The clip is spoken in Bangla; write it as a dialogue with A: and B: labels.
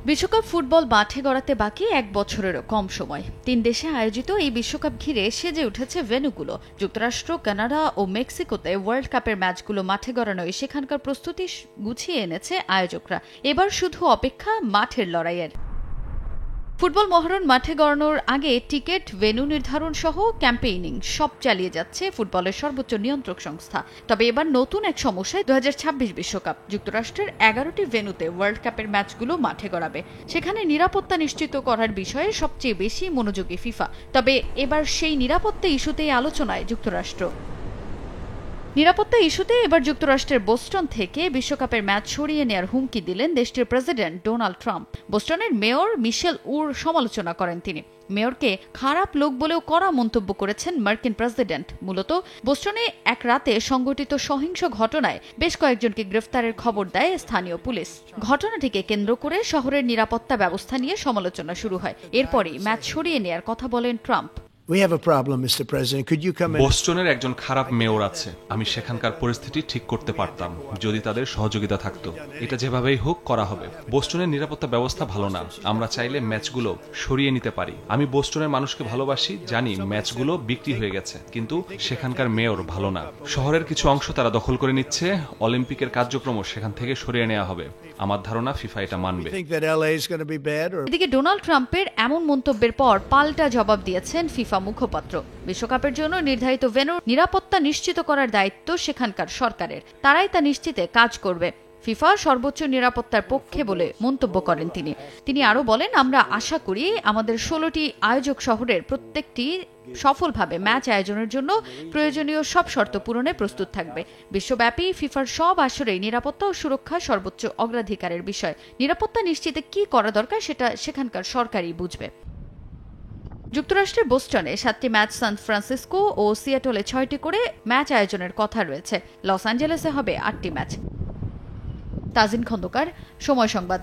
A: বিশ্বকাপ ফুটবল মাঠে গড়াতে বাকি এক বছরেরও কম সময়। ৩ দেশে আয়োজিত এই বিশ্বকাপ ঘিরে সেজে উঠেছে ভেন্যুগুলো। যুক্তরাষ্ট্র, কানাডা ও মেক্সিকোতে ওয়ার্ল্ড কাপের ম্যাচগুলো মাঠে গড়ানোয় সেখানকার প্রস্তুতি গুছিয়ে এনেছে আয়োজকরা। এবার শুধু অপেক্ষা মাঠের লড়াইয়ের। ফুটবল মহরণ মাঠে গড়ানোর আগে টিকিট, ভেন্যু নির্ধারণ সহ ক্যাম্পেইনিং সব চালিয়ে যাচ্ছে ফুটবলের সর্বোচ্চ নিয়ন্ত্রক সংস্থা। তবে এবার নতুন এক সমস্যায় ২০২৬ বিশ্বকাপ। যুক্তরাষ্ট্রের ১১টি ভেন্যুতে ওয়ার্ল্ড কাপের ম্যাচগুলো মাঠে গড়াবে। সেখানে নিরাপত্তা নিশ্চিত করার বিষয়ে সবচেয়ে বেশি মনোযোগী ফিফা। তবে এবার সেই নিরাপত্তা ইস্যুতেই আলোচনায় যুক্তরাষ্ট্র। নিরাপত্তা ইস্যুতে এবার যুক্তরাষ্ট্রের বোস্টন থেকে বিশ্বকাপের ম্যাচ সরিয়ে নেয়ার হুমকি দিলেন দেশটির প্রেসিডেন্ট ডোনাল্ড ট্রাম্প। বোস্টনের মেয়র মিশেল উর সমালোচনা করেন তিনি। মেয়রকে খারাপ লোক বলেও কড়া মন্তব্য করেছেন মার্কিন প্রেসিডেন্ট। মূলত বোস্টনে এক রাতে সংঘটিত সহিংস ঘটনায় বেশ কয়েকজনকে গ্রেফতারের খবর দেয় স্থানীয় পুলিশ। ঘটনাটিকে কেন্দ্র করে শহরের নিরাপত্তা ব্যবস্থা নিয়ে সমালোচনা শুরু হয়। এরপরই ম্যাচ সরিয়ে নেয়ার কথা বলেন ট্রাম্প।
B: বোস্টনের একজন খারাপ মেয়র আছে। আমি সেখানকার পরিস্থিতি ঠিক করতে পারতাম যদি তাদের সহযোগিতা থাকতো। এটা যেভাবেই হোক করা হবে। বোস্টনের নিরাপত্তা ব্যবস্থা ভালো না। আমরা চাইলে ম্যাচগুলো সরিয়ে নিতে পারি। আমি বোস্টনের মানুষকে ভালোবাসি, জানি ম্যাচগুলো বিক্রি হয়ে গেছে, কিন্তু সেখানকার মেয়র ভালো না। শহরের কিছু অংশ তারা দখল করে নিচ্ছে। অলিম্পিকের কার্যক্রম সেখান থেকে সরিয়ে নেওয়া হবে। আমার ধারণা ফিফা এটা মানবে।
A: এদিকে ডোনাল্ড ট্রাম্পের এমন মন্তব্যের পর পাল্টা জবাব দিয়েছেন ফিফা মুখপাত্র। বিশ্বকাপের জন্য নির্ধারিত ভেন্যুর নিরাপত্তা নিশ্চিত করার দায়িত্ব সেখানকার সরকারের। তারাই তা নিশ্চিতে কাজ করবে। ফিফা সর্বোচ্চ নিরাপত্তার পক্ষে বলে মন্তব্য করেন তিনি আরও বলেন, আমরা আশা করি আমাদের ১৬টি আয়োজক শহরের প্রত্যেকটি সফলভাবে ম্যাচ আয়োজনের জন্য প্রয়োজনীয় সব শর্ত পূরণে প্রস্তুত থাকবে। বিশ্বব্যাপী ফিফার সব আসরেই নিরাপত্তা ও সুরক্ষা সর্বোচ্চ অগ্রাধিকারের বিষয়। নিরাপত্তা নিশ্চিতে কি করা দরকার সেটা সেখানকার সরকারই বুঝবে। যুক্তরাষ্ট্রের বোস্টনে ৭টি ম্যাচ, সান ফ্রান্সিসকো ও সিয়াটলে ৬টি করে ম্যাচ আয়োজনের কথা রয়েছে। লস অ্যাঞ্জেলেসে হবে ৮টি ম্যাচ। তাজিন খন্দকার, সময় সংবাদ।